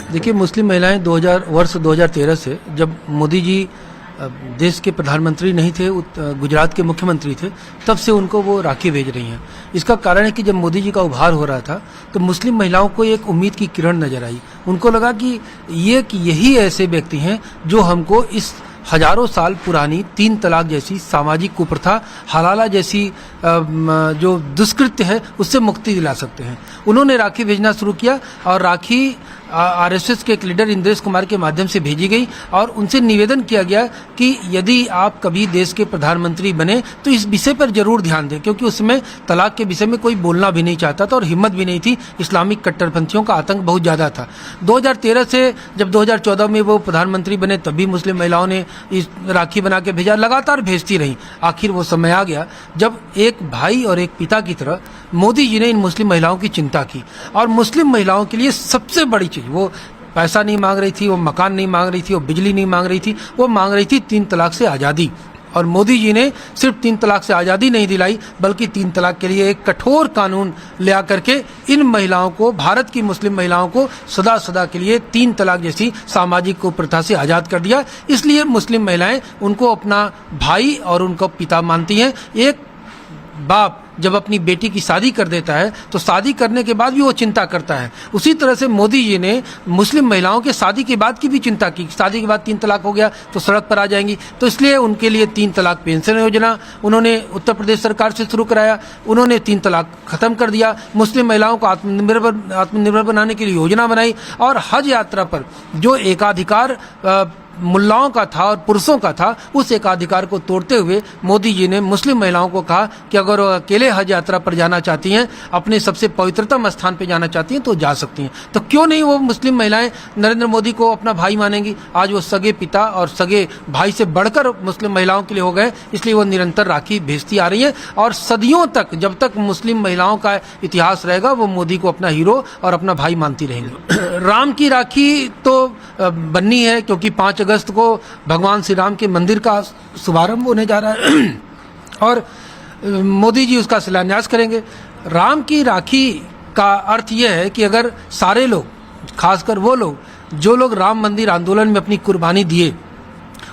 देखिए, मुस्लिम महिलाएं 2013 से जब मोदी जी देश के प्रधानमंत्री नहीं थे, गुजरात के मुख्यमंत्री थे, तब से उनको वो राखी भेज रही हैं। इसका कारण है कि जब मोदी जी का उभार हो रहा था तो मुस्लिम महिलाओं को एक उम्मीद की किरण नजर आई। उनको लगा कि यही ऐसे व्यक्ति हैं जो हमको इस हजारों साल पुरानी 3 तलाक जैसी सामाजिक कुप्रथा, हलाला जैसी जो दुष्कृत्य है उससे मुक्ति दिला सकते हैं। उन्होंने राखी भेजना शुरू किया और राखी आरएसएस के एक लीडर इंद्रेश कुमार के माध्यम से भेजी गई और उनसे निवेदन किया गया कि यदि आप कभी देश के प्रधानमंत्री बने तो इस विषय पर जरूर ध्यान दें, क्योंकि उसमें तलाक के विषय में कोई बोलना भी नहीं चाहता था और हिम्मत भी नहीं थी। इस्लामिक कट्टरपंथियों का आतंक बहुत ज्यादा था। 2013 से जब 2014 में वो प्रधानमंत्री बने तब भी मुस्लिम महिलाओं ने इस राखी बना के भेजा, लगातार भेजती रही। आखिर वो समय आ गया जब एक भाई और एक पिता की तरह मोदी जी ने इन मुस्लिम महिलाओं की चिंता की और मुस्लिम महिलाओं के लिए सबसे बड़ी चीज, वो पैसा नहीं मांग रही थी, वो मकान नहीं मांग रही थी, वो बिजली नहीं मांग रही थी, वो मांग रही थी 3 तलाक से आजादी। और मोदी जी ने सिर्फ 3 तलाक से आजादी नहीं दिलाई बल्कि 3 तलाक के लिए एक कठोर कानून ले आकर के इन महिलाओं को, भारत की मुस्लिम महिलाओं को सदा सदा के लिए 3 तलाक जैसी सामाजिक कुप्रथा से आजाद कर दिया। इसलिए मुस्लिम महिलाएं उनको अपना भाई और उनको पिता मानती हैं। एक बाप जब अपनी बेटी की शादी कर देता है तो शादी करने के बाद भी वो चिंता करता है। उसी तरह से मोदी जी ने मुस्लिम महिलाओं के शादी के बाद की भी चिंता की। शादी के बाद 3 तलाक हो गया तो सड़क पर आ जाएंगी, तो इसलिए उनके लिए 3 तलाक पेंशन योजना उन्होंने उत्तर प्रदेश सरकार से शुरू कराया। उन्होंने 3 तलाक खत्म कर दिया। मुस्लिम महिलाओं को आत्मनिर्भर बनाने के लिए योजना बनाई और हज यात्रा पर जो एकाधिकार मुल्लाओं का था और पुरुषों का था, उस एकाधिकार को तोड़ते हुए मोदी जी ने मुस्लिम महिलाओं को कहा कि अगर वो अकेले हज यात्रा पर जाना चाहती हैं, अपने सबसे पवित्रतम स्थान पर जाना चाहती हैं तो जा सकती हैं। तो क्यों नहीं वो मुस्लिम महिलाएं नरेंद्र मोदी को अपना भाई मानेंगी। आज वो सगे पिता और सगे भाई से बढ़कर मुस्लिम महिलाओं के लिए हो गए, इसलिए वो निरंतर राखी भेजती आ रही हैं और सदियों तक, जब तक मुस्लिम महिलाओं का इतिहास रहेगा, वो मोदी को अपना हीरो और अपना भाई मानती रहेंगी। राम की राखी तो बननी है क्योंकि 5 अगस्त को भगवान श्री राम के मंदिर का शुभारंभ होने जा रहा है और मोदी जी उसका शिलान्यास करेंगे। राम की राखी का अर्थ यह है कि अगर सारे लोग, खासकर वो लोग जो लोग राम मंदिर आंदोलन में अपनी कुर्बानी दिए,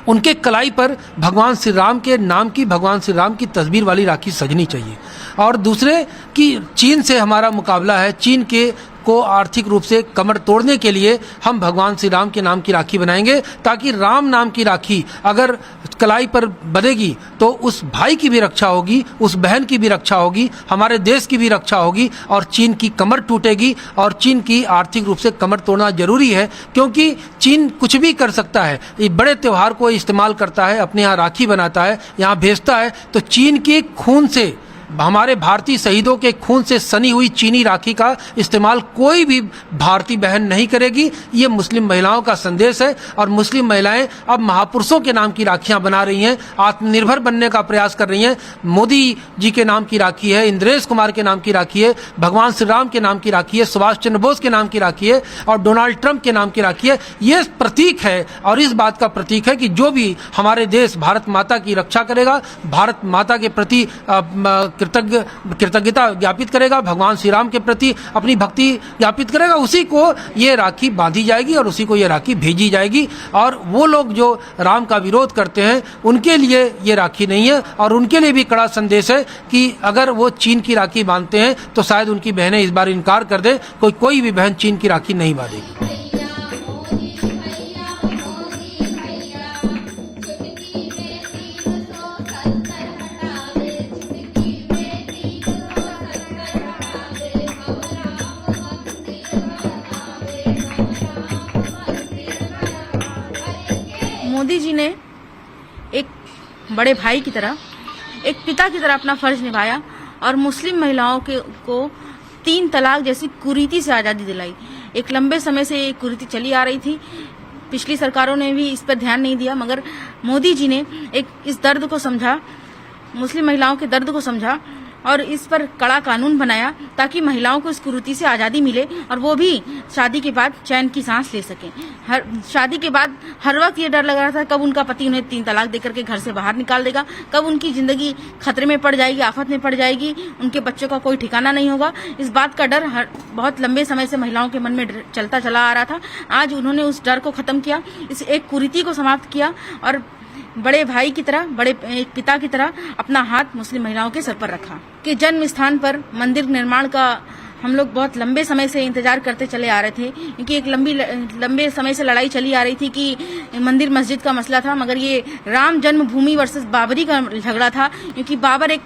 उनके कलाई पर भगवान श्री राम के नाम की, भगवान श्री राम की तस्वीर वाली राखी सजनी चाहिए। और दूसरे कि चीन से हमारा मुकाबला है, चीन के को आर्थिक रूप से कमर तोड़ने के लिए हम भगवान श्री राम के नाम की राखी बनाएंगे, ताकि राम नाम की राखी अगर कलाई पर बनेगी तो उस भाई की भी रक्षा होगी, उस बहन की भी रक्षा होगी, हमारे देश की भी रक्षा होगी और चीन की कमर टूटेगी। और चीन की आर्थिक रूप से कमर तोड़ना जरूरी है क्योंकि चीन कुछ भी कर सकता है। ये बड़े त्योहार को इस्तेमाल करता है, अपने यहाँ राखी बनाता है, यहाँ भेजता है, तो चीन के खून से, हमारे भारतीय शहीदों के खून से सनी हुई चीनी राखी का इस्तेमाल कोई भी भारतीय बहन नहीं करेगी। ये मुस्लिम महिलाओं का संदेश है और मुस्लिम महिलाएं अब महापुरुषों के नाम की राखियां बना रही हैं, आत्मनिर्भर बनने का प्रयास कर रही हैं। मोदी जी के नाम की राखी है, इंद्रेश कुमार के नाम की राखी है, भगवान श्री राम के नाम की राखी है, सुभाष चंद्र बोस के नाम की राखी है और डोनाल्ड ट्रंप के नाम की राखी है। ये प्रतीक है और इस बात का प्रतीक है कि जो भी हमारे देश भारत माता की रक्षा करेगा, भारत माता के प्रति कृतज्ञता ज्ञापित करेगा, भगवान श्री राम के प्रति अपनी भक्ति ज्ञापित करेगा, उसी को ये राखी बांधी जाएगी और उसी को ये राखी भेजी जाएगी। और वो लोग जो राम का विरोध करते हैं उनके लिए ये राखी नहीं है, और उनके लिए भी कड़ा संदेश है कि अगर वो चीन की राखी बांधते हैं तो शायद उनकी बहनें इस बार इनकार कर दें, कोई भी बहन चीन की राखी नहीं बांधेगी। मोदी जी ने एक बड़े भाई की तरह, एक पिता की तरह अपना फर्ज निभाया और मुस्लिम महिलाओं को 3 तलाक जैसी कुरीति से आज़ादी दिलाई। एक लंबे समय से ये कुरीति चली आ रही थी, पिछली सरकारों ने भी इस पर ध्यान नहीं दिया, मगर मोदी जी ने इस दर्द को समझा, मुस्लिम महिलाओं के दर्द को समझा और इस पर कड़ा कानून बनाया ताकि महिलाओं को इस कुरीति से आज़ादी मिले और वो भी शादी के बाद चैन की सांस ले सकें। शादी के बाद हर वक्त ये डर लग रहा था कब उनका पति उन्हें 3 तलाक देकर के घर से बाहर निकाल देगा, कब उनकी जिंदगी खतरे में पड़ जाएगी, आफत में पड़ जाएगी, उनके बच्चों का कोई ठिकाना नहीं होगा। इस बात का डर बहुत लंबे समय से महिलाओं के मन में चलता चला आ रहा था। आज उन्होंने उस डर को खत्म किया, इस एक कुरीति को समाप्त किया और बड़े भाई की तरह, बड़े पिता की तरह अपना हाथ मुस्लिम महिलाओं के सर पर रखा। कि जन्म स्थान पर मंदिर निर्माण का हम लोग बहुत लंबे समय से इंतजार करते चले आ रहे थे, क्योंकि एक लंबे समय से लड़ाई चली आ रही थी कि मंदिर मस्जिद का मसला था, मगर ये राम जन्मभूमि वर्सेस बाबरी का झगड़ा था, क्योंकि बाबर एक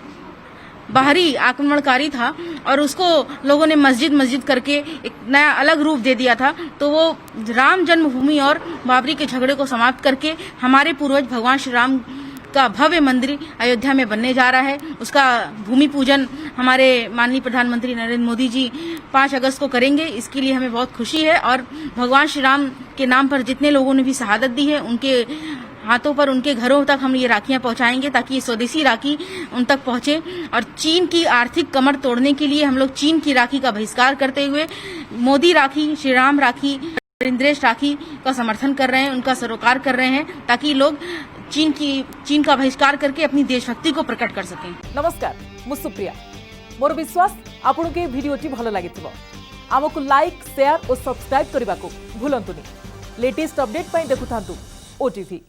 बाहरी आक्रमणकारी था और उसको लोगों ने मस्जिद करके एक नया अलग रूप दे दिया था। तो वो राम जन्मभूमि और बाबरी के झगड़े को समाप्त करके हमारे पूर्वज भगवान श्री राम का भव्य मंदिर अयोध्या में बनने जा रहा है। उसका भूमि पूजन हमारे माननीय प्रधानमंत्री नरेंद्र मोदी जी 5 अगस्त को करेंगे। इसके लिए हमें बहुत खुशी है और भगवान श्री राम के नाम पर जितने लोगों ने भी शहादत दी है उनके हाथों पर, उनके घरों तक हम ये राखियां पहुंचाएंगे ताकि ये स्वदेशी राखी उन तक पहुंचे। और चीन की आर्थिक कमर तोड़ने के लिए हम लोग चीन की राखी का बहिष्कार करते हुए मोदी राखी, श्री राम राखी, इंद्रेश राखी का समर्थन कर रहे हैं, उनका सरोकार कर रहे हैं ताकि लोग चीन का बहिष्कार करके अपनी देशभक्ति को प्रकट कर सकें। नमस्कार, मु सुप्रिया। मोर विश्वास आपन के वीडियोटी भलो लागिथिबो। आमको लाइक, शेयर और सब्सक्राइब करने को भूलंतुनी। लेटेस्ट अपडेट पाई देखुथांतु ओटीवी।